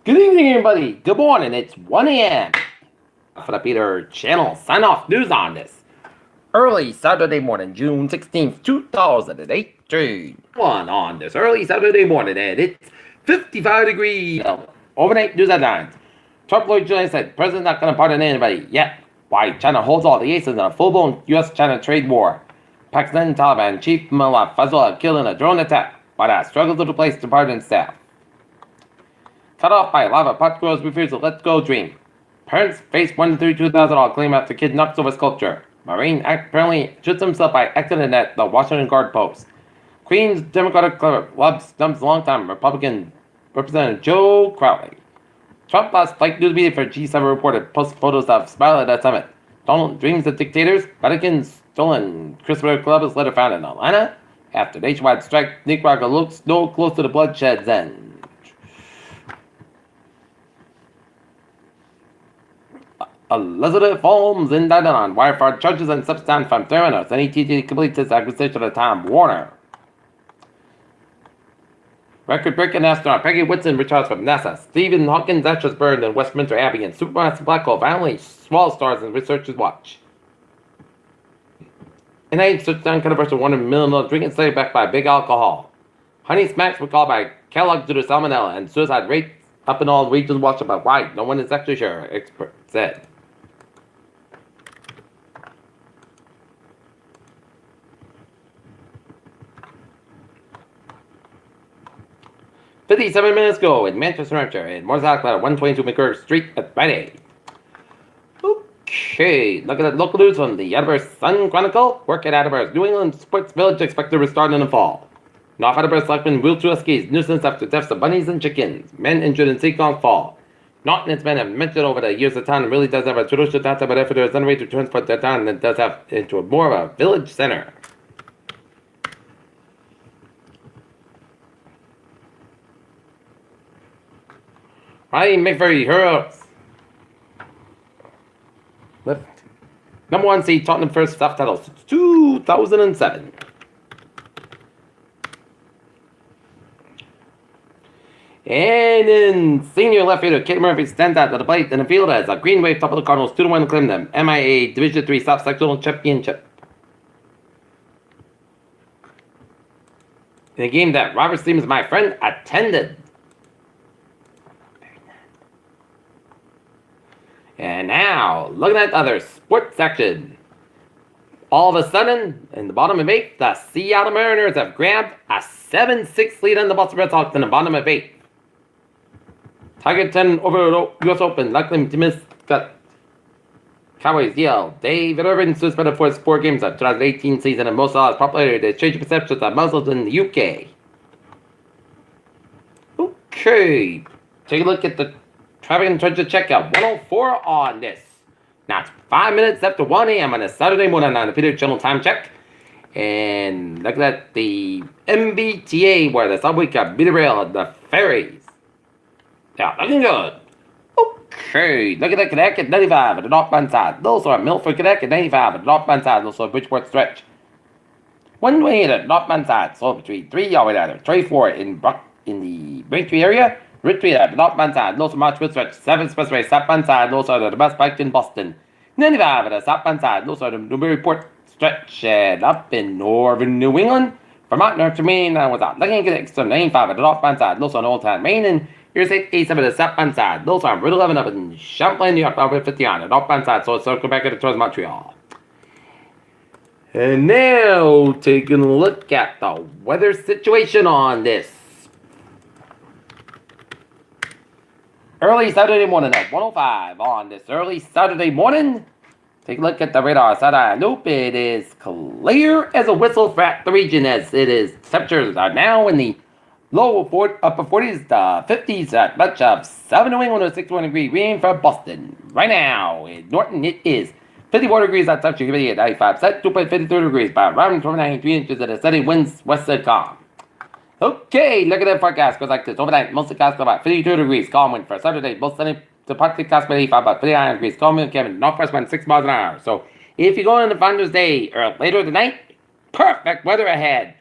Good evening, everybody. Good morning. It's 1 a.m. for the Peter Channel sign-off news on this early Saturday morning, June 16th, 2018. One on this early Saturday morning, and it's 55 degrees. Overnight news headlines. Trump Lloyd July said, President's not going to pardon anybody yet. Why China holds all the aces in a full-blown U.S.-China trade war. Pakistan Taliban chief Mullah Fazl killed in a drone attack, but struggles to replace the pardon staff. Cut off by lava, pot girls refuse to let go dream. Parents face $132,000 claim after kid knocks over sculpture. Marine apparently shoots himself by accident at the Washington Guard post. Queens Democratic Club stumps longtime Republican Representative Joe Crowley. Trump lost fake news media for G7 reported post photos of smile at that summit. Donald dreams of dictators. Vatican's stolen Christopher Columbus letter found in Atlanta. After nationwide strike, Nicaragua looks no close to the bloodshed's end. Elizabeth Holmes indicted on wire fraud charges and substance from Theranos. NETT completes its acquisition of Time Warner. Record-breaking astronaut Peggy Whitson returns from NASA. Stephen Hawking's ashes burned in Westminster Abbey, and supermassive black hole violently small stars and researchers watch. NIH shuts down controversial $100 million drinking study backed by big alcohol. Honey smacks were called by Kellogg due to salmonella, and suicide rates up in all regions watched about why. No one is actually sure, experts said. 57 minutes ago in Manchester, Hampshire, in Morsacla at 122 McCurk Street at Friday. Okay, look at the local news from the Attleboro Sun Chronicle. Work at Attleboro's New England Sports Village expected to restart in the fall. North Attleboro selectmen wheel to skis nuisance after deaths of bunnies and chickens. Men injured in Seekonk Fall. Norton and its men have mentioned over the years the town really does have a traditional type of effort there is another way to transport the town that does have into more of a village center. Ryan McVeigh heroes. Lift. Number 1 seed Tottenham first staff title since 2007. And in senior left fielder, Kate Murphy stands out to the plate in the field as a Green Wave top of the Cardinals 2-1 to claim them MIA Division III South Sectional Championship. In a game that Robert Stevens, my friend, attended. And now, looking at other sports section. All of a sudden, in the bottom of 8, the Seattle Mariners have grabbed a 7-6 lead on the Boston Red Sox in the bottom of 8. Tiger 10 over U.S. Open, likely to miss cut. Cowboys yell. David Irvin suspended for his 4 games of 2018 season, and most of his popularity to change perceptions of Muslims in the UK. Okay, take a look at the traffic and treasure checkout 104 on this. Now it's 5 minutes after 1 a.m. on a Saturday morning on the Peter Channel time check. And look at the MBTA where the subway got beat rail at the ferries. Yeah, looking good. Okay, look at the Connecticut 95 at the northbound side. Those are Milford Connecticut 95 at the northbound side. Those are Bridgeport stretch. 128 at the northbound side. So between 3 all the way down there. 34 in the Braintree area. Retreat at the northbound side, those are Marchwood stretch, 7th Expressway, southbound side, those are the best bike in Boston. 95 at the southbound side, those are the Newburyport stretch, and up in northern New England. Vermont, North Maine, and without looking at the extra 95 at the northbound side, those are Old Town, Maine, and here's 87 at the southbound side, those are Route 11 up in Champlain, New York, over 50 on the northbound side, so it's circle back towards Montreal. And now, taking a look at the weather situation on this. Early Saturday morning at 1:05 on this early Saturday morning. Take a look at the radar side. Nope, it is clear as a whistle for the region as it is. Temperatures are now in the upper 40s to 50s at much of 7 New England or 61 degree rain for Boston. Right now in Norton it is 54 degrees at temperature humidity at 95%, 2.52 degrees by around 29 inches at a steady winds west side calm. Okay, look at the forecast. Goes like this. Overnight, mostly cloudy about 52 degrees. Calm wind for Saturday. Both sunny to partly cloudy about 85, about 59 degrees. Calm wind coming northwest wind 6 miles an hour. So, if you're going on the Founders Day or later tonight, perfect weather ahead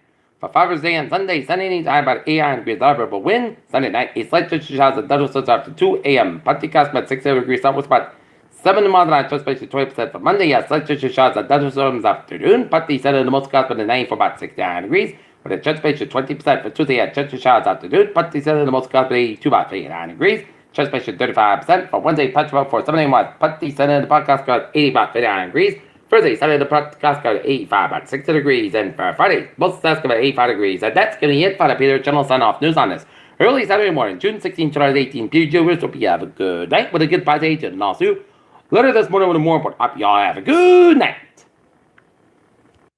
For Father's Day and Sunday, Sunday needs high about 89 degrees, but wind. Sunday night, a slight chance of showers and thunderstorms after 2 a.m. Partly cloudy about 67 degrees, southwest about 7 miles an hour, chance of 20%. For Monday, a slight chance of showers and thunderstorms afternoon. Partly sunny and the most cloudy about 90 for about 69 degrees. With a chance of 20%. For Tuesday, a chance of showers afternoon. Partly sunny and the most cloudy about 82 about 89 degrees. Chance of 35%. For Wednesday, patch about for 7 a.m. Partly sunny and the podcast got 80 about 59 degrees. Thursday, Saturday, the podcast got 85 about 60 degrees. And for Friday, both stats got 85 degrees. And that's going to hit for the Peter Channel Sign Off News on this early Saturday morning, June 16, 2018. Viewers, hope you have a good night with a good party. And also, later this morning with a more important. Hope y'all have a good night.